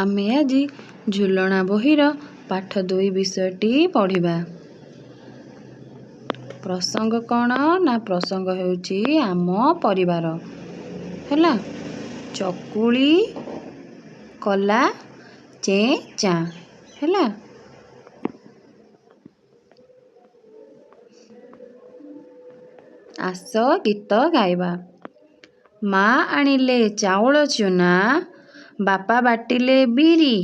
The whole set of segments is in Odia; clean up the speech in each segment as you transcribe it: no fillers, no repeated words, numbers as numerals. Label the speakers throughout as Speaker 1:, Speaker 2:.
Speaker 1: ଆମେ ଆଜି ଝୁଲଣା ବହିର ପାଠ 2 ବିଷୟଟି ପଢ଼ିବା। ପ୍ରସଙ୍ଗ କ'ଣ ନା ପ୍ରସଙ୍ଗ ହେଉଛି ଆମ ପରିବାର। ହେଲା, ଚକୁଳି କଲା ଚେଁ ଚାଁ। ହେଲା, ଆସ ଗୀତ ଗାଇବା। ମା ଆଣିଲେ ଚାଉଳ ଚୁନା, ବାପା ବାଟିଲେ ବିରି,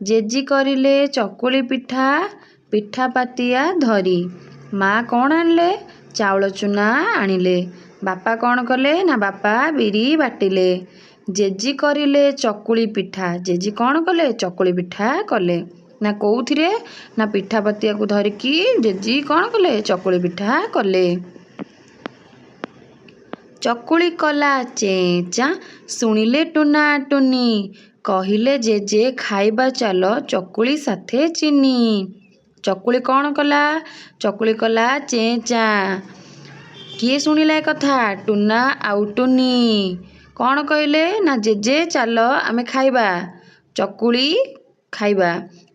Speaker 1: ଜେଜି କରିଲେ ଚକୁଳି ପିଠା, ପିଠା ପାତିଆ ଧରି। ମା କ'ଣ ଆଣିଲେ? ଚାଉଳ ଚୁନା ଆଣିଲେ। ବାପା କ'ଣ କଲେ? ନା ବାପା ବିରି ବାଟିଲେ। ଜେଜି କରିଲେ ଚକୁଳି ପିଠା। ଜେଜି କ'ଣ କଲେ? ଚକୁଳି ପିଠା କଲେ। ନା କୋଉଥିରେ? ନା ପିଠା ପାତିଆକୁ ଧରିକି ଜେଜି କ'ଣ କଲେ? ଚକୁଳି ପିଠା କଲେ। ଚକୁଳି କଲା ଚେଁ ଚାଁ, ଶୁଣିଲେ ଟୁନା ଟୁନି, କହିଲେ ଜେଜେ ଖାଇବା ଚାଲ ଚକୁଳି ସାଥେ ଚିନି। ଚକୁଳି କ'ଣ କଲା? ଚକୁଳି କଲା ଚେଁ ଚାଁ। କିଏ ଶୁଣିଲା ଏ କଥା? ଟୁନା ଆଉ ଟୁନି। କ'ଣ କହିଲେ? ନା ଜେଜେ ଚାଲ ଆମେ ଖାଇବା ଚକୁଳି ଖାଇବା।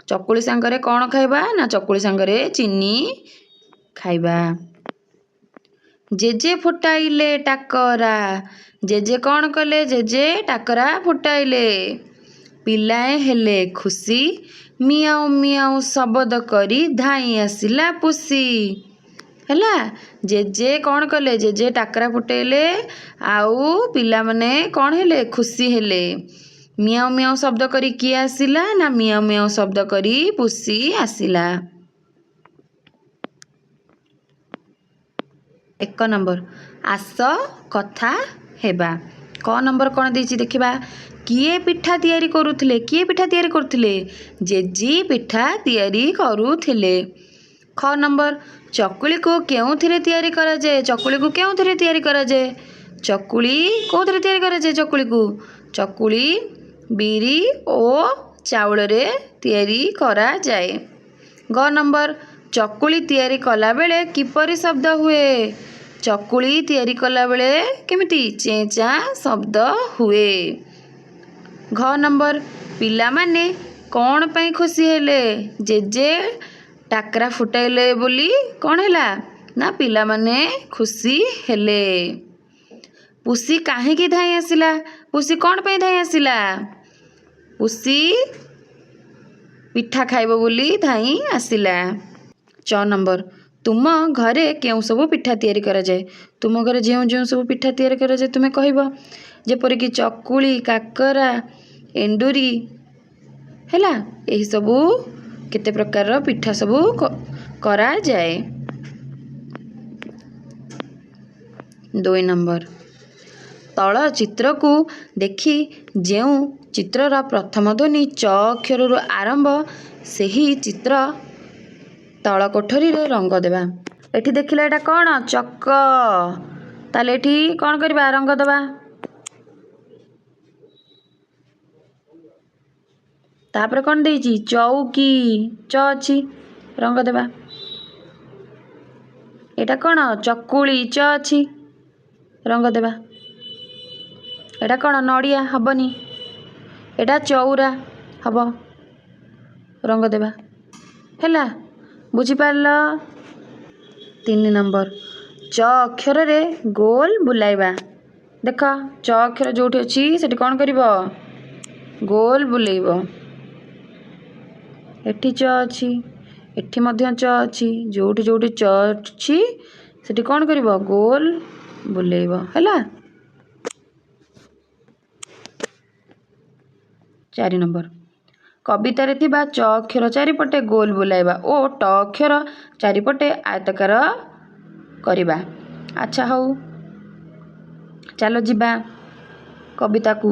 Speaker 1: ଚକୁଳି ସାଙ୍ଗରେ କ'ଣ ଖାଇବା? ନା ଚକୁଳି ସାଙ୍ଗରେ ଚିନି ଖାଇବା। ଜେଜେ ଫୁଟାଇଲେ ଟାକରା। ଜେଜେ କ'ଣ କଲେ? ଜେଜେ ଟାକରା ଫୁଟାଇଲେ। ପିଲାଏ ହେଲେ ଖୁସି, ମିଆଉଁ ମିଆଉଁ ଶବଦ କରି ଧାଇଁ ଆସିଲା ପୁଷି। ହେଲା, ଜେଜେ କ'ଣ କଲେ? ଜେଜେ ଟାକରା ଫୁଟେଇଲେ ଆଉ ପିଲାମାନେ କ'ଣ ହେଲେ? ଖୁସି ହେଲେ। ମିଆଉଁ ମିଆଉଁ ଶବ୍ଦ କରି କିଏ ଆସିଲା? ନା ମିଆଉଁ ମିଆଉଁ ଶବ୍ଦ କରି ପୁଷି ଆସିଲା। 1 ନମ୍ବର, ଆସ କଥା ହେବା। କ ନମ୍ବର କ'ଣ ଦେଇଛି ଦେଖିବା। କିଏ ପିଠା ତିଆରି କରୁଥିଲେ? କିଏ ପିଠା ତିଆରି କରୁଥିଲେ? ଜେଜି ପିଠା ତିଆରି କରୁଥିଲେ। ଖ ନମ୍ବର, ଚକୁଳିକୁ କେଉଁଥିରେ ତିଆରି କରାଯାଏ? ଚକୁଳିକୁ କେଉଁଥିରେ ତିଆରି କରାଯାଏ? ଚକୁଳି କୋଉଥିରେ ତିଆରି କରାଯାଏ? ଚକୁଳି ବିରି ଓ ଚାଉଳରେ ତିଆରି କରାଯାଏ। ଗ ନମ୍ବର, ଚକୁଳି ତିଆରି କଲାବେଳେ କିପରି ଶବ୍ଦ ହୁଏ? ଚକୁଳି ତିଆରି କଲାବେଳେ କେମିତି? ଚେଁ ଚାଁ ଶବ୍ଦ ହୁଏ। ଘ ନମ୍ବର, ପିଲାମାନେ କ'ଣ ପାଇଁ ଖୁସି ହେଲେ? ଜେଜେ ଟାକରା ଫୁଟାଇଲେ ବୋଲି କ'ଣ ହେଲା? ନା ପିଲାମାନେ ଖୁସି ହେଲେ। ପୁଷି କାହିଁକି ଧାଇଁ ଆସିଲା? ପୁଷି କ'ଣ ପାଇଁ ଧାଇଁ ଆସିଲା? ପୁଷି ପିଠା ଖାଇବ ବୋଲି ଧାଇଁ ଆସିଲା। ଚ ନମ୍ବର, ତୁମ ଘରେ କେଉଁ ସବୁ ପିଠା ତିଆରି କରାଯାଏ? ତୁମ ଘରେ ଯେଉଁ ଯେଉଁ ସବୁ ପିଠା ତିଆରି କରାଯାଏ ତୁମେ କହିବ। ଯେପରିକି ଚକୁଳି, କାକରା, ଏଣ୍ଡୁରି। ହେଲା, ଏହିସବୁ କେତେ ପ୍ରକାରର ପିଠା ସବୁ କରାଯାଏ। 2 ନମ୍ବର, ତଳ ଚିତ୍ରକୁ ଦେଖି ଯେଉଁ ଚିତ୍ରର ପ୍ରଥମ ଧ୍ୱନି ଚ ଅକ୍ଷରରୁ ଆରମ୍ଭ, ସେହି ଚିତ୍ର ତଳ କୋଠରୀରେ ରଙ୍ଗ ଦେବା। ଏଠି ଦେଖିଲେ ଏଇଟା କ'ଣ? ଚକ। ତାହେଲେ ଏଠି କ'ଣ କରିବା? ରଙ୍ଗ ଦେବା। ତାପରେ କ'ଣ ଦେଇଛି? ଚଉକି। ଚ ଅଛି, ରଙ୍ଗ ଦେବା। ଏଇଟା କ'ଣ? ଚକୁଳି। ଚ ଅଛି, ରଙ୍ଗ ଦେବା। ଏଇଟା କ'ଣ? ନଡ଼ିଆ, ହବନି। ଏଇଟା ଚଉରା, ହବ, ରଙ୍ଗ ଦେବା। ହେଲା, ବୁଝିପାରିଲ? 3 ନମ୍ବର, ଚ ଅକ୍ଷରରେ ଗୋଲ ବୁଲାଇବା। ଦେଖ, ଚ ଅକ୍ଷର ଯୋଉଠି ଅଛି ସେଠି କ'ଣ କରିବ? ଗୋଲ ବୁଲେଇବ। ଏଠି ଚ ଅଛି, ଏଠି ମଧ୍ୟ ଚ ଅଛି। ଯୋଉଠି ଯୋଉଠି ଚ ଅଛି ସେଠି କ'ଣ କରିବ? ଗୋଲ ବୁଲେଇବ। ହେଲା। 4 ନମ୍ବର, କବିତାରେ ଥିବା ଚ ଅକ୍ଷର ଚାରିପଟେ ଗୋଲ ବୁଲାଇବା ଓ ଟ ଅକ୍ଷର ଚାରିପଟେ ଆୟତାକାର କରିବା। ଆଚ୍ଛା, ହଉ, ଚାଲ ଯିବା କବିତାକୁ।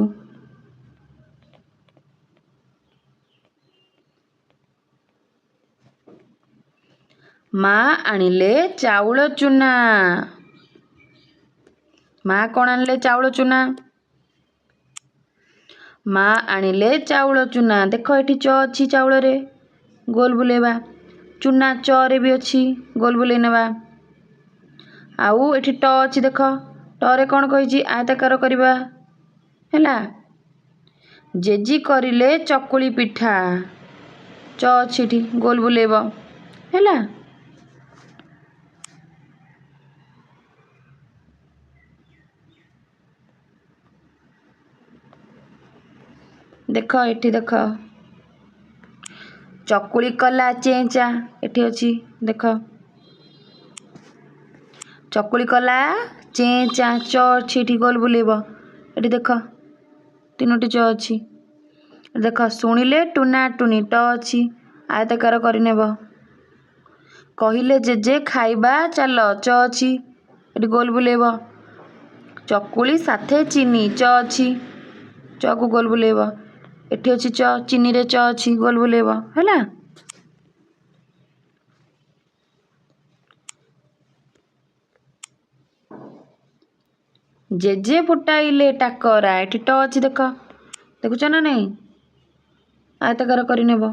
Speaker 1: ମା ଆଣିଲେ ଚାଉଳ ଚୁନା। ମା କ'ଣ ଆଣିଲେ? ଚାଉଳ ଚୁନା। ମା ଆଣିଲେ ଚାଉଳ ଚୁନା। ଦେଖ, ଏଠି ଚ ଅଛି, ଚାଉଳରେ ଗୋଲ ବୁଲେଇବା। ଚୁନା ଚରେ ବି ଅଛି, ଗୋଲ ବୁଲେଇ ନେବା। ଆଉ ଏଠି ଟ ଅଛି, ଦେଖ, ଟରେ କ'ଣ କହିଛି? ଆୟତାକାର କରିବା। ହେଲା, जेजी करिले चकुली पिठा च अछि एठी गोल बुलेब हैला। देख एठी देख चकुली कला चेंचा एठी अछि देख चकुली कला चेंचा च अछि एठी गोल बुलेब एठी देख तीनोटी च अछि देख शुणिले टुना टुनी ट अछि आयताकार करिनेब कहिले जेजे खाइबा चल च अछि एठी गोल बुलेब चकुली साथे चीनी च अछि च को गोल बुलेब एठी अछि च चीनी रे च अछि गोल बुलेब हैला। जेजे फुटाइले टाकरा एठी ट अछि देख देखुछ ना नहीं आयताकार करिनेब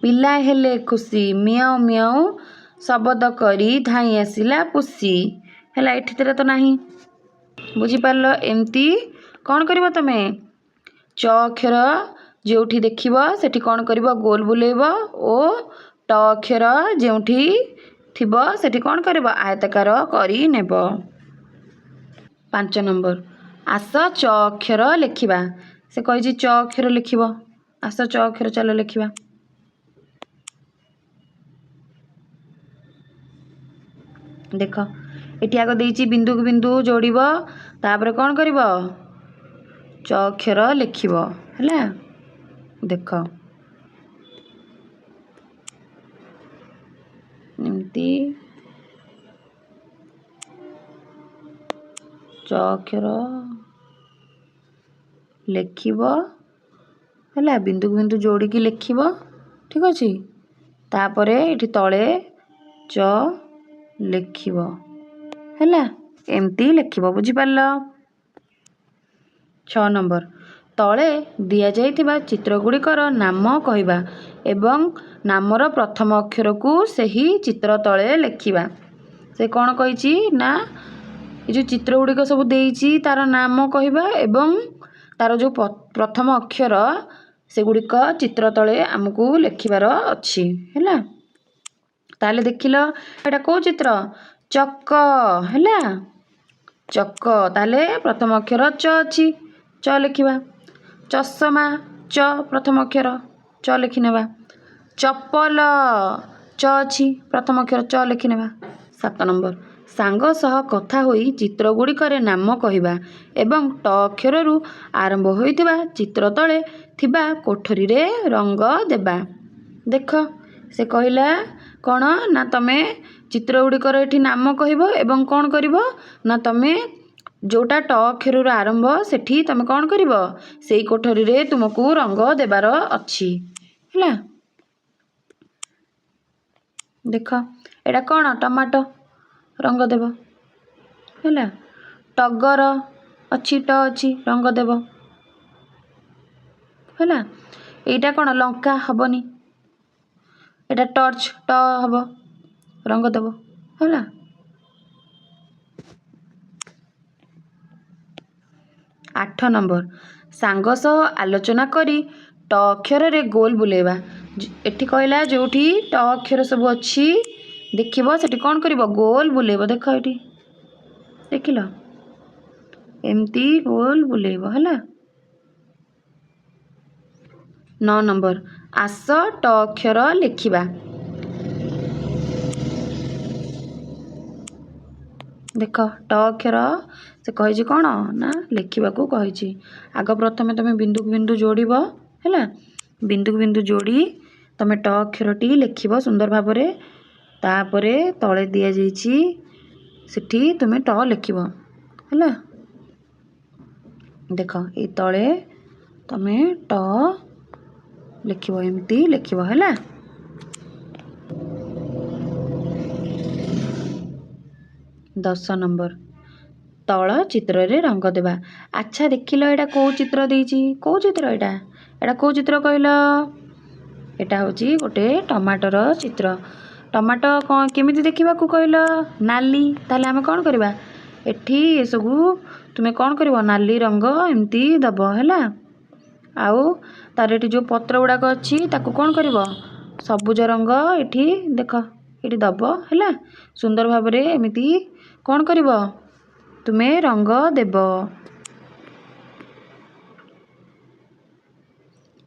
Speaker 1: पिला हेले खुशी मियाऊ मियाऊ शब्द करी धाई आसिला पुसी हैला एठी तेरे तो नाही बुझी पारलो एमती कौन करिवो तमे च अक्षर जोठी देखिबो सेठी कौन करिवो गोल बुलेइबो ओ ट अक्षर जोठी थिबो सेठी कौन करिवो आयताकार करी नेबो। 5 नंबर आस च अक्षर लिखिबा से कहिछि च अक्षर लिखिबो आस च अक्षर चलो लिखिबा देख एठी आगो देइछि बिंदु को बिंदु जोड़िबो तापर कौन करिवो च अक्षर लिखिबो हैला देख एमती च अक्षर लिखिबो हैला बिंदु को बिंदु जोड़ी की लिखिबो ठीक अछि तापरे एठी तळे च लिखिबो हैला एमती लिखिबो बुझी पारलो। 6 नंबर तळे दिया जाइथिबा चित्र गुड़िकर नाम कहिबा एवं नामर प्रथम अक्षर को सही चित्र तळे लिखिबा से कौन कहिछि ना ए जो चित्र गुड़िक सब देइछि तार नाम कहिबा एवं तार जो प्रथम अक्षर से गुड़िक चित्र तळे हमकु लिखिबार अछि हैला। ताले देखिलो एटा को चित्र चक्क हैला चक्क ताले प्रथम अक्षर च अछि च लिखिबा चषमा च प्रथम अक्षर च लिखिनेबा चप्पल च अछि प्रथम अक्षर च लिखिनेबा। 7 नंबर सांग सह कथा होई चित्र गुड़िकरे नाम कहिबा एवं ट अक्षर रु आरंभ होइतिबा चित्र तळे थिबा कोठरी रे रंग देबा देख से कहिला कौन ना तमे चित्र गुड़िकर एठी नाम कहिबो एवं कौन करिवो ना तमे जोटा ट अक्षर रु आरंभ सेठी तमे कौन करिवो सेई कोठरी रे तुमको रंग देबार अछि हैला। देख एटा कौन टमाटो रंग देबो हैला टगर अछि ट अछि रंग देबो हैला एटा कौन लंका हबनी एटा टॉर्च ट हबो रंग देबो हैला। 8 नंबर सांग सह आलोचना करी ट अक्षर रे गोल बुलेबा एठी कहला जोठी ट अक्षर सब अछि देखिबो सेठी कौन करिवो गोल बुलेबो देख एठी देखिलो एमती गोल बुलेबो हैला। 9 नंबर आस ट अक्षर लिखिबा देख ट अक्षर से कहिछि कौन ना लिखिबा को कहिछि आग प्रथमे तमे बिंदु को बिंदु जोड़िबो हैला बिंदु को बिंदु जोड़ी तमे ट अक्षर टी लिखिबो सुंदर भाबरे तापरे तळे दिया जाइछि सेठी तमे ट लिखिबो हैला देख ए तळे तमे ट लिखिबो एमती लिखिबो हैला। 10 नंबर तळ चित्र रे रंग देबा अच्छा देखिलो एटा को चित्र देइछि को चित्र एटा को चित्र कहलो एटा होची गोटे टमाटर चित्र टमाटो केमिति देखिबा को कहलो नाली ताले हमें कौन करबा ଏଠି ଏସବୁ ତୁମେ କ'ଣ କରିବ ନାଲି ରଙ୍ଗ ଏମିତି ଦେବ ହେଲା। ଆଉ ତାର ଏଠି ଯେଉଁ ପତ୍ର ଗୁଡ଼ାକ ଅଛି ତାକୁ କ'ଣ କରିବ ସବୁଜ ରଙ୍ଗ ଏଠି ଦେଖ ଏଠି ଦେବ ହେଲା। ସୁନ୍ଦର ଭାବରେ ଏମିତି କ'ଣ କରିବ ତୁମେ ରଙ୍ଗ ଦେବ।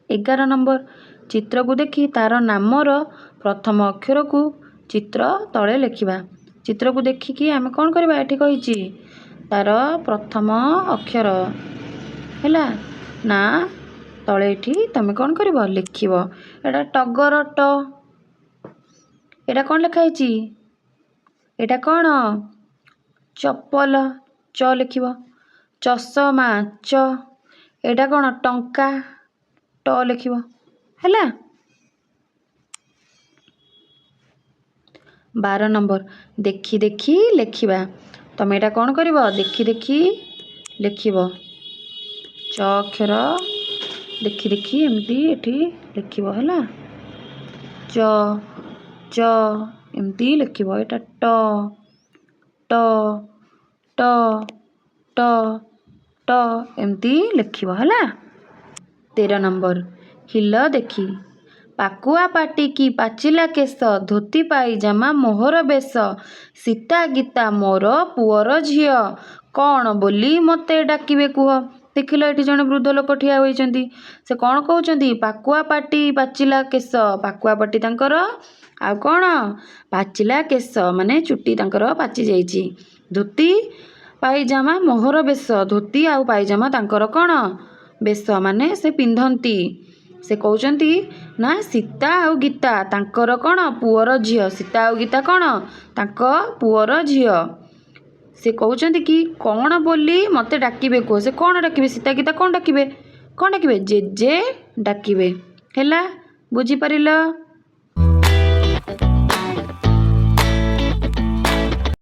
Speaker 1: 11 ନମ୍ବର ଚିତ୍ରକୁ ଦେଖି ତାର ନାମର ପ୍ରଥମ ଅକ୍ଷରକୁ ଚିତ୍ର ତଳେ ଲେଖିବା। ଚିତ୍ରକୁ ଦେଖିକି ଆମେ କ'ଣ କରିବା ଏଠି କହିଛି ତାର ପ୍ରଥମ ଅକ୍ଷର ହେଲା ନା ତଳେ ଏଠି ତମେ କ'ଣ କରିବ ଲେଖିବ। ଏଇଟା ଟଗର ଟ, ଏଇଟା କ'ଣ ଲେଖା ହେଇଛି ଏଇଟା କ'ଣ ଚପଲ ଚ ଲେଖିବ। ଚଷମା ଚ, ଏଇଟା କ'ଣ ଟଙ୍କା ଟ ଲେଖିବ ହେଲା। 12 ନମ୍ବର ଦେଖି ଦେଖି ଲେଖିବା। ତମେ ଏଇଟା କ'ଣ କରିବ ଦେଖି ଦେଖି ଲେଖିବ। ଚ ଅକ୍ଷର ଦେଖି ଦେଖି ଏମିତି ଏଠି ଲେଖିବ ହେଲା। ଚ ଚ ଏମିତି ଲେଖିବ। ଏଇଟା ଟ ଟ ଟ ଟ ଟ ଏମିତି ଲେଖିବ ହେଲା। 13 ନମ୍ବର ହିଲ ଦେଖି ପାକୁଆ ପାଟିକି ପାଚିଲା କେଶ ଧୋତି ପାଇଜାମା ମୋହର ବେଶ ସୀତା ଗୀତା ମୋର ପୁଅର ଝିଅ କ'ଣ ବୋଲି ମୋତେ ଡାକିବେ କୁହ। ଦେଖିଲ ଏଠି ଜଣେ ବୃଦ୍ଧ ଲୋକ ଠିଆ ହୋଇଛନ୍ତି। ସେ କ'ଣ କହୁଛନ୍ତି ପାକୁଆ ପାଟି ପାଚିଲା କେଶ, ପାକୁଆ ପାଟି ତାଙ୍କର ଆଉ କ'ଣ ପାଚିଲା କେଶ ମାନେ ଚୁଟି ତାଙ୍କର ପାଚି ଯାଇଛି। ଧୋତି ପାଇଜାମା ମୋହର ବେଶ, ଧୋତି ଆଉ ପାଇଜାମା ତାଙ୍କର କ'ଣ ବେଶ ମାନେ ସେ ପିନ୍ଧନ୍ତି। ସେ କହୁଛନ୍ତି ନା ସୀତା ଆଉ ଗୀତା ତାଙ୍କର କ'ଣ ପୁଅର ଝିଅ। ସୀତା ଆଉ ଗୀତା କ'ଣ ତାଙ୍କ ପୁଅର ଝିଅ। ସେ କହୁଛନ୍ତି କି କ'ଣ ବୋଲି ମୋତେ ଡାକିବେ କୁହ। ସେ କ'ଣ ଡାକିବେ ସୀତା ଗୀତା କ'ଣ ଡାକିବେ ଜେଜେ ଡାକିବେ ହେଲା। ବୁଝିପାରିଲ?